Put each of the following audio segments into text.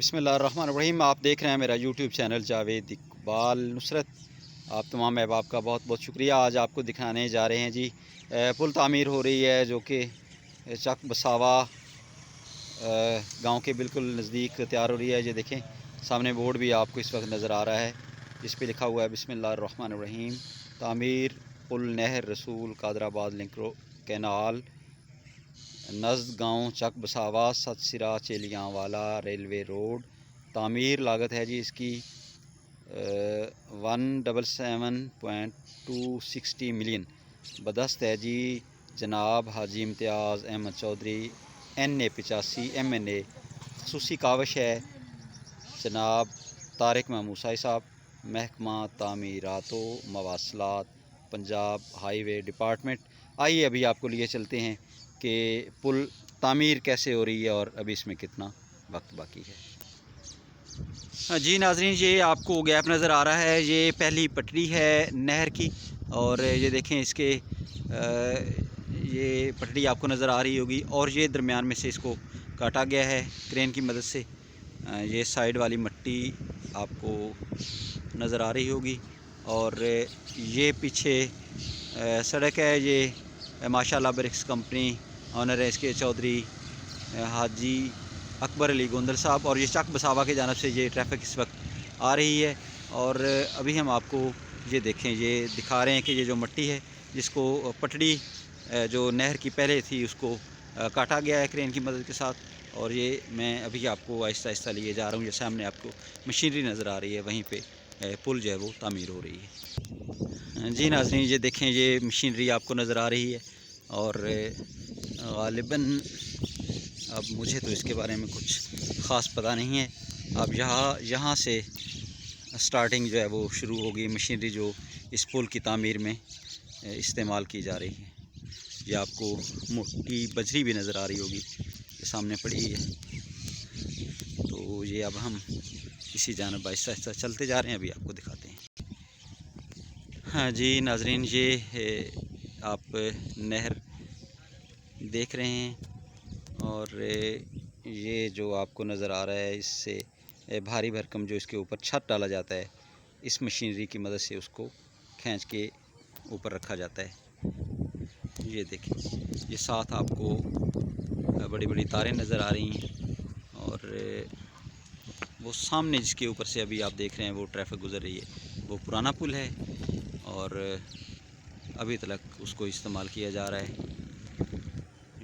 बिस्मिल्लाहिर्रहमानिर्रहीम। आप देख रहे हैं मेरा यूट्यूब चैनल जावेद इकबाल नुसरत। आप तमाम अहबाब का बहुत बहुत शुक्रिया। आज आपको दिखाने जा रहे हैं जी पुल तामीर हो रही है जो कि चक बसावा गांव के बिल्कुल नज़दीक तैयार हो रही है। ये देखें सामने बोर्ड भी आपको इस वक्त नज़र आ रहा है जिस पे लिखा हुआ है बिस्मिल्लाहिर्रहमानिर्रहीम तामीर पुल नहर रसूल कादराबाद लिंक कैनाल नज़द गाँव चक बसावा सतसिरा चेलियांवाला रेलवे रोड। तामीर लागत है जी इसकी 177.260 मिलियन। बदस्त है जी जनाब हाजी इम्तियाज़ अहमद चौधरी NA 85 MNA। खसूसी कावश है जनाब तारिक महमूद साहब महकमा तामीरातो मवासलात पंजाब हाईवे डिपार्टमेंट। आइए अभी आपको लिए चलते हैं कि पुल तामीर कैसे हो रही है और अभी इसमें कितना वक्त बाकी है। जी नाज़रीन, ये आपको गैप नज़र आ रहा है, ये पहली पटड़ी है नहर की और ये देखें इसके ये पटड़ी आपको नज़र आ रही होगी और ये दरमियान में से इसको काटा गया है क्रेन की मदद से। ये साइड वाली मिट्टी आपको नज़र आ रही होगी और ये पीछे सड़क है। ये माशाल्लाह ब्रिक्स कंपनी ऑनर है इसके चौधरी हाजी अकबर अली गोंदल साहब और ये चक बसावा की जानब से ये ट्रैफिक इस वक्त आ रही है। और अभी हम आपको ये देखें ये दिखा रहे हैं कि ये जो मिट्टी है जिसको पटड़ी जो नहर की पहले थी उसको काटा गया है क्रेन की मदद के साथ। और ये मैं अभी आपको आहिस्ता आहिस्ता लिए जा रहा हूँ। ये सामने आपको मशीनरी नज़र आ रही है, वहीं पे पुल जो है वो तामीर हो रही है। जी नाज़रीन, ये देखें ये मशीनरी आपको नज़र आ रही है और ग़ालिबन अब मुझे तो इसके बारे में कुछ ख़ास पता नहीं है। अब यहाँ से स्टार्टिंग जो है वो शुरू होगी मशीनरी जो इस पुल की तामीर में इस्तेमाल की जा रही है। ये आपको मोटी बजरी भी नज़र आ रही होगी, ये सामने पड़ी है। तो ये अब हम इसी जानब आहिस्ता आहिस्ता चलते जा रहे हैं, अभी आपको दिखाते हैं। हाँ जी नाज़रीन, ये आप नहर देख रहे हैं और ये जो आपको नज़र आ रहा है इससे भारी भरकम जो इसके ऊपर छत डाला जाता है, इस मशीनरी की मदद से उसको खींच के ऊपर रखा जाता है। ये देखें, ये साथ आपको बड़ी बड़ी तारें नज़र आ रही हैं और वो सामने जिसके ऊपर से अभी आप देख रहे हैं वो ट्रैफिक गुज़र रही है, वो पुराना पुल है और अभी तक उसको इस्तेमाल किया जा रहा है।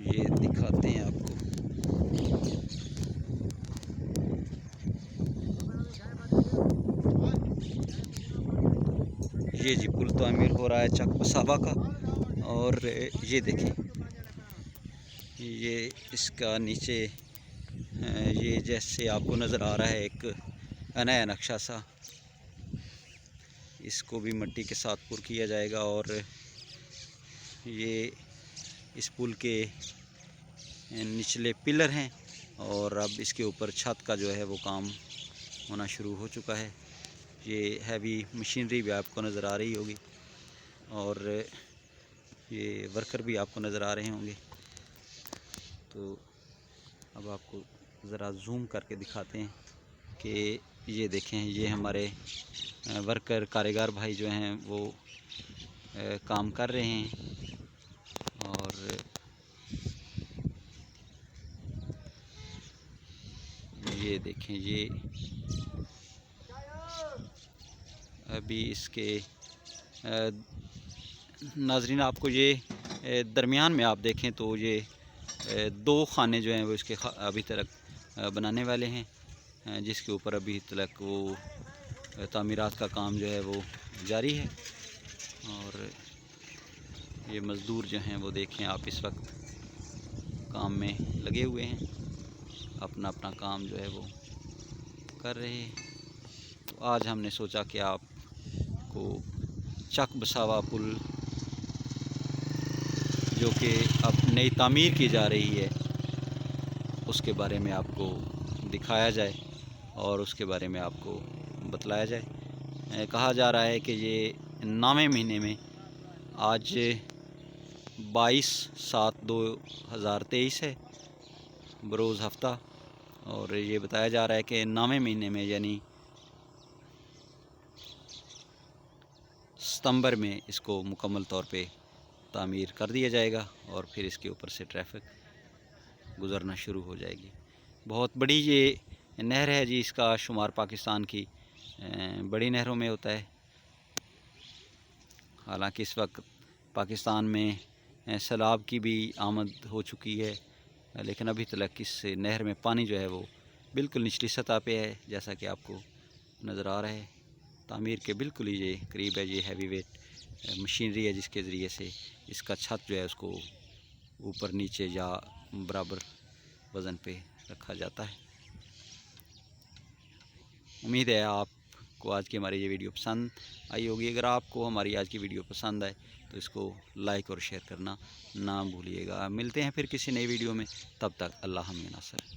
ये दिखाते हैं आपको। ये जी पुल तामीर हो रहा है चक बसावा का और ये देखें ये इसका नीचे ये जैसे आपको नज़र आ रहा है एक नया नक्शा सा, इसको भी मिट्टी के साथ पुर किया जाएगा और ये इस पुल के निचले पिलर हैं और अब इसके ऊपर छत का जो है वो काम होना शुरू हो चुका है। ये हैवी मशीनरी भी आपको नज़र आ रही होगी और ये वर्कर भी आपको नज़र आ रहे होंगे। तो अब आपको ज़रा जूम करके दिखाते हैं कि ये देखें ये हमारे वर्कर कारीगर भाई जो हैं वो काम कर रहे हैं और ये देखें ये अभी इसके नाजरीन आपको ये दरमियान में आप देखें तो ये 2 खाने जो हैं वो इसके अभी तक बनाने वाले हैं, जिसके ऊपर अभी तक वो तामीरात का काम जो है वो जारी है। और ये मज़दूर जो हैं वो देखें आप इस वक्त काम में लगे हुए हैं, अपना अपना काम जो है वो कर रहे हैं। तो आज हमने सोचा कि आपको चक बसावा पुल जो कि अब नई तामीर की जा रही है उसके बारे में आपको दिखाया जाए और उसके बारे में आपको बतलाया जाए। कहा जा रहा है कि ये 9वें महीने में आज 22/7/2023 है, बरोज़ हफ्ता, और ये बताया जा रहा है कि 9वें महीने में यानी सितंबर में इसको मुकम्मल तौर पे तामीर कर दिया जाएगा और फिर इसके ऊपर से ट्रैफिक गुज़रना शुरू हो जाएगी। बहुत बड़ी ये नहर है जी, इसका शुमार पाकिस्तान की बड़ी नहरों में होता है। हालांकि इस वक्त पाकिस्तान में सैलाब की भी आमद हो चुकी है, लेकिन अभी तक इस नहर में पानी जो है वो बिल्कुल निचली सतह पे है, जैसा कि आपको नज़र आ रहा है। तामीर के बिल्कुल ही ये करीब है। ये हैवी वेट मशीनरी है जिसके ज़रिए से इसका छत जो है उसको ऊपर नीचे या बराबर वज़न पे रखा जाता है। उम्मीद है आपको आज की हमारी ये वीडियो पसंद आई होगी। अगर आपको हमारी आज की वीडियो पसंद आए तो इसको लाइक और शेयर करना ना भूलिएगा। मिलते हैं फिर किसी नई वीडियो में, तब तक अल्लाह हमें नासर।